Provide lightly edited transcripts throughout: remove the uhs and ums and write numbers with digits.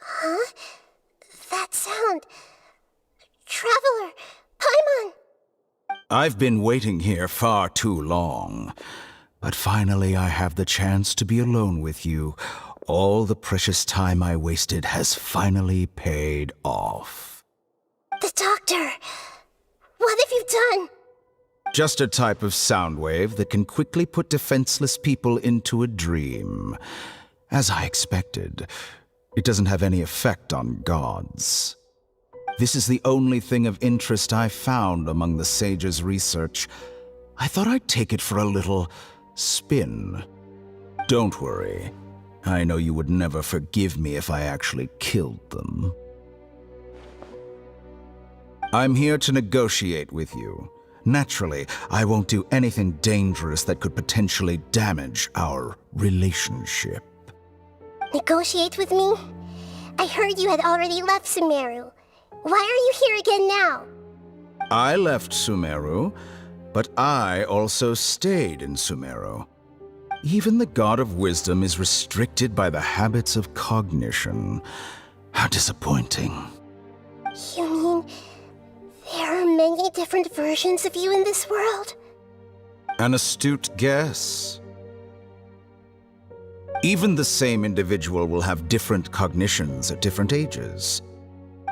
Huh? That sound. Traveler! Paimon! I've been waiting here far too long. But finally I have the chance to be alone with you. All the precious time I wasted has finally paid off. The doctor! What have you done? Just a type of sound wave that can quickly put defenseless people into a dream. As I expected, it doesn't have any effect on gods. This is the only thing of interest I found among the sage's research. I thought I'd take it for a little spin. Don't worry. I know you would never forgive me if I actually killed them. I'm here to negotiate with you. Naturally, I won't do anything dangerous that could potentially damage our relationship. Negotiate with me? I heard you had already left Sumeru. Why are you here again now? I left Sumeru, but I also stayed in Sumeru. Even the God of Wisdom is restricted by the habits of cognition. How disappointing. You mean there are many different versions of you in this world? An astute guess. Even the same individual will have different cognitions at different ages.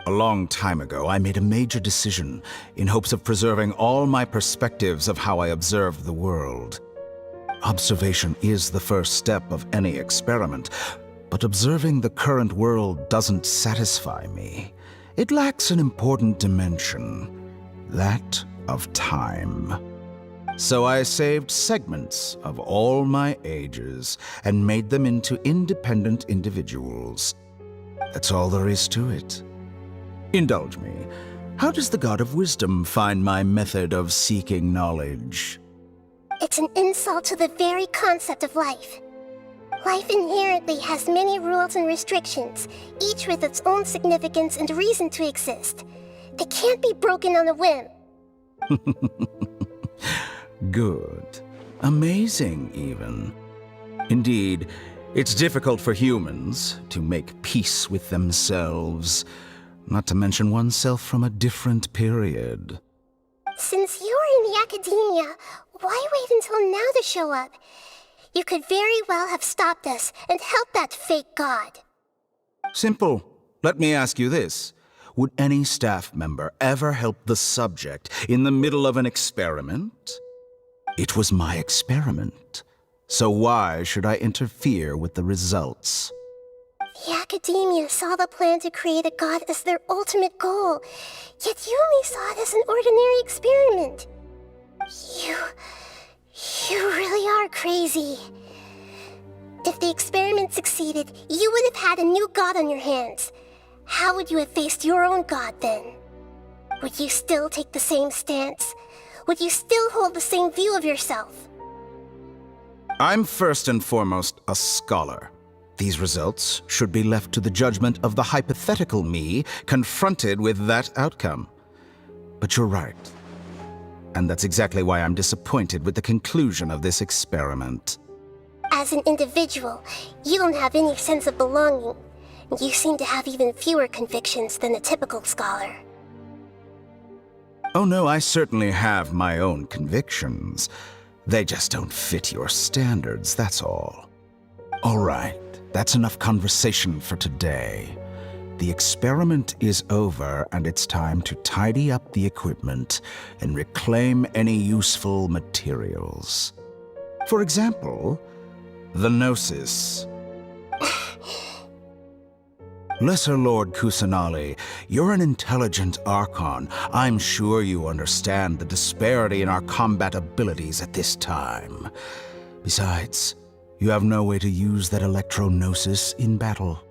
A long time ago, I made a major decision in hopes of preserving all my perspectives of how I observed the world. Observation is the first step of any experiment, but observing the current world doesn't satisfy me. It lacks an important dimension, that of time. So I saved segments of all my ages and made them into independent individuals. That's all there is to it. Indulge me. How does the God of Wisdom find my method of seeking knowledge? It's an insult to the very concept of life. Life inherently has many rules and restrictions, each with its own significance and reason to exist. They can't be broken on a whim. Good. Amazing, even. Indeed, it's difficult for humans to make peace with themselves, not to mention oneself from a different period. Since you're in the academia, why wait until now to show up? You could very well have stopped us and helped that fake god. Simple. Let me ask you this. Would any staff member ever help the subject in the middle of an experiment? It was my experiment. So why should I interfere with the results? The academia saw the plan to create a god as their ultimate goal, yet you only saw it as an ordinary experiment. You really are crazy. If the experiment succeeded, you would have had a new god on your hands. How would you have faced your own god then? Would you still take the same stance? Would you still hold the same view of yourself? I'm first and foremost a scholar. These results should be left to the judgment of the hypothetical me confronted with that outcome. But you're right. And that's exactly why I'm disappointed with the conclusion of this experiment. As an individual, you don't have any sense of belonging. You seem to have even fewer convictions than a typical scholar. Oh no, I certainly have my own convictions. They just don't fit your standards, that's all. All right, that's enough conversation for today. The experiment is over, and it's time to tidy up the equipment and reclaim any useful materials. For example, the Gnosis. Lesser Lord Kusanali, you're an intelligent Archon. I'm sure you understand the disparity in our combat abilities at this time. Besides, you have no way to use that Electro-Gnosis in battle.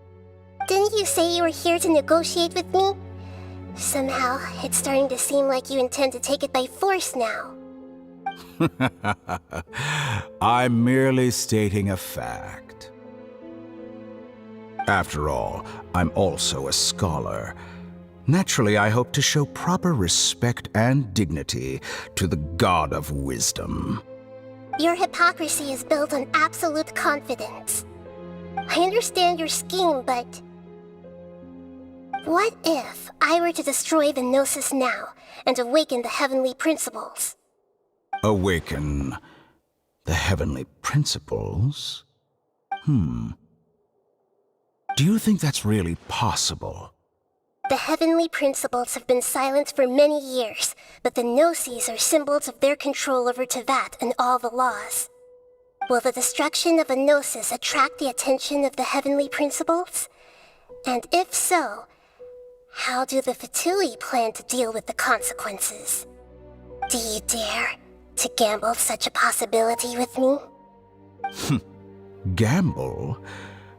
Didn't you say you were here to negotiate with me? Somehow, it's starting to seem like you intend to take it by force now. I'm merely stating a fact. After all, I'm also a scholar. Naturally, I hope to show proper respect and dignity to the God of Wisdom. Your hypocrisy is built on absolute confidence. I understand your scheme, but What if I were to destroy the Gnosis now and awaken the heavenly principles? Awaken the heavenly principles? Do you think that's really possible? The heavenly principles have been silent for many years, but the Gnosis are symbols of their control over Teyvat and all the laws. Will the destruction of a Gnosis attract the attention of the heavenly principles? And if so, how do the Fatui plan to deal with the consequences? Do you dare to gamble such a possibility with me? Gamble?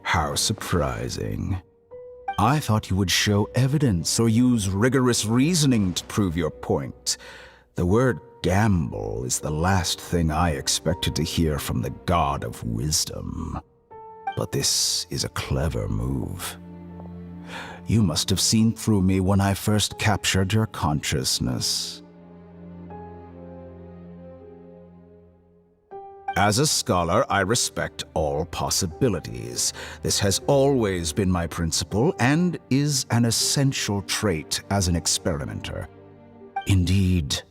How surprising. I thought you would show evidence or use rigorous reasoning to prove your point. The word gamble is the last thing I expected to hear from the God of Wisdom. But this is a clever move. You must have seen through me when I first captured your consciousness. As a scholar, I respect all possibilities. This has always been my principle and is an essential trait as an experimenter. Indeed,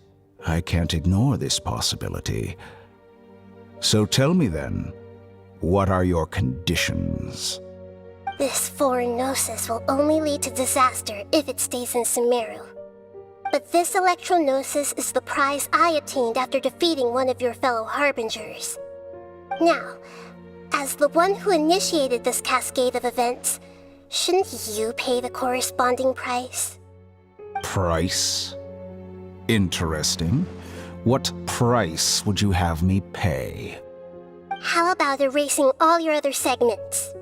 I can't ignore this possibility. So tell me then, what are your conditions? This foreign Gnosis will only lead to disaster if it stays in Sumeru. But this Electro-Gnosis is the prize I obtained after defeating one of your fellow Harbingers. Now, as the one who initiated this cascade of events, shouldn't you pay the corresponding price? Price? Interesting. What price would you have me pay? How about erasing all your other segments?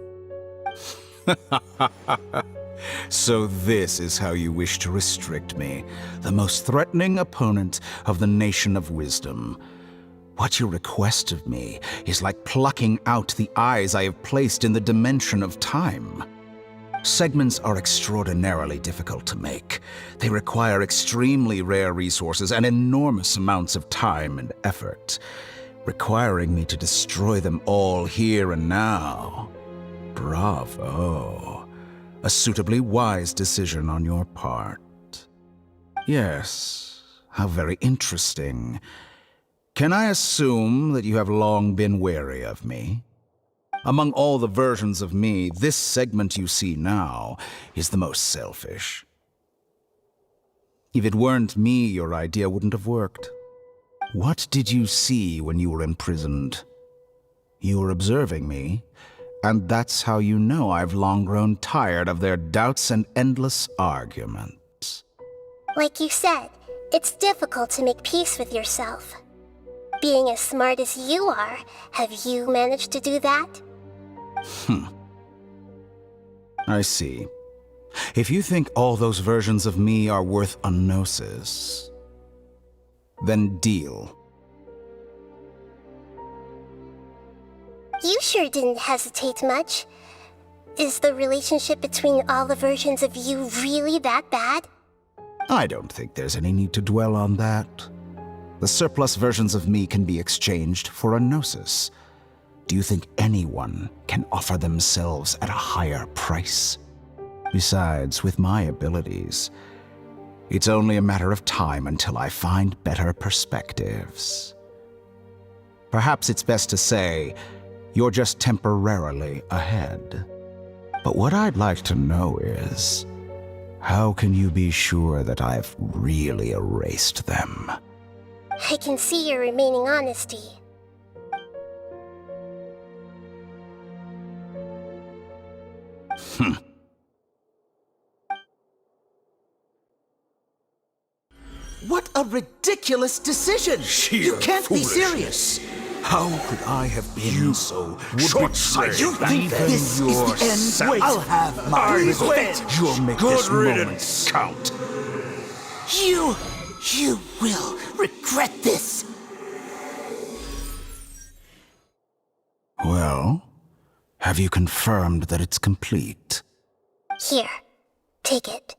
So this is how you wish to restrict me, the most threatening opponent of the Nation of Wisdom. What you request of me is like plucking out the eyes I have placed in the dimension of time. Segments are extraordinarily difficult to make. They require extremely rare resources and enormous amounts of time and effort, requiring me to destroy them all here and now. Bravo. A suitably wise decision on your part. Yes, how very interesting. Can I assume that you have long been wary of me? Among all the versions of me, this segment you see now is the most selfish. If it weren't me, your idea wouldn't have worked. What did you see when you were imprisoned? You were observing me, and that's how you know I've long grown tired of their doubts and endless arguments. Like you said, it's difficult to make peace with yourself. Being as smart as you are, have you managed to do that? I see. If you think all those versions of me are worth a Gnosis, then deal. You sure didn't hesitate much. Is the relationship between all the versions of you really that bad? I don't think there's any need to dwell on that. The surplus versions of me can be exchanged for a Gnosis. Do you think anyone can offer themselves at a higher price? Besides, with my abilities, it's only a matter of time until I find better perspectives. Perhaps it's best to say, you're just temporarily ahead. But what I'd like to know is, how can you be sure that I've really erased them? I can see your remaining honesty. What a ridiculous decision! You can't be serious! How could I have been so short-sighted? You think this is the end? Wait. I'll have my revenge! You'll make Good this riddance. moment count. You will regret this! Well, have you confirmed that it's complete? Here, take it.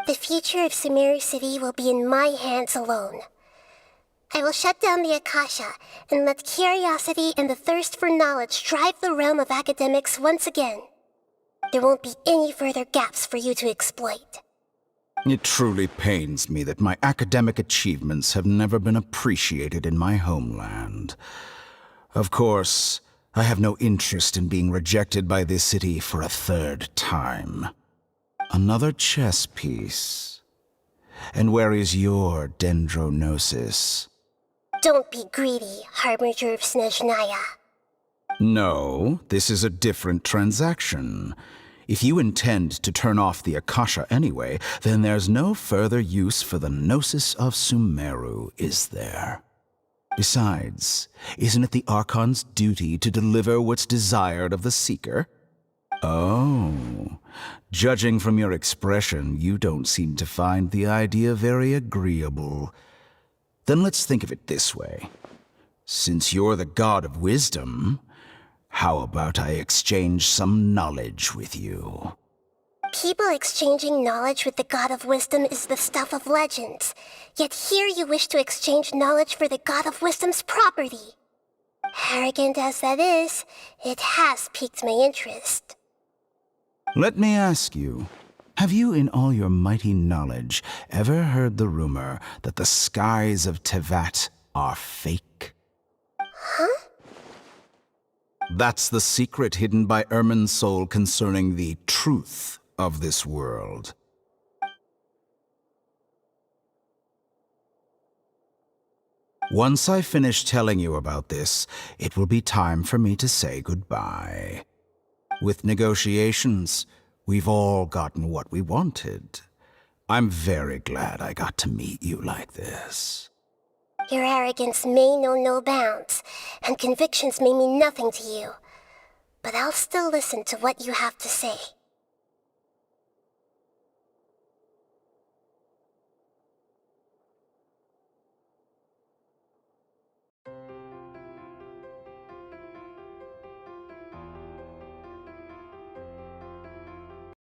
The future of Sumeru City will be in my hands alone. I will shut down the Akasha and let curiosity and the thirst for knowledge drive the realm of academics once again. There won't be any further gaps for you to exploit. It truly pains me that my academic achievements have never been appreciated in my homeland. Of course, I have no interest in being rejected by this city for a third time. Another chess piece. And where is your Gnosis? Don't be greedy, Harbinger of Snezhnaya. No, this is a different transaction. If you intend to turn off the Akasha anyway, then there's no further use for the Gnosis of Sumeru, is there? Besides, isn't it the Archon's duty to deliver what's desired of the Seeker? Oh, judging from your expression, you don't seem to find the idea very agreeable. Then let's think of it this way. Since you're the god of wisdom, how about I exchange some knowledge with you? People exchanging knowledge with the God of Wisdom is the stuff of legends. Yet here you wish to exchange knowledge for the God of Wisdom's property. Arrogant as that is, it has piqued my interest. Let me ask you, have you in all your mighty knowledge ever heard the rumor that the skies of Tevat are fake? Huh? That's the secret hidden by Ermin's soul concerning the truth of this world. Once I finish telling you about this, it will be time for me to say goodbye. With negotiations, we've all gotten what we wanted. I'm very glad I got to meet you like this. Your arrogance may know no bounds, and convictions may mean nothing to you. But I'll still listen to what you have to say.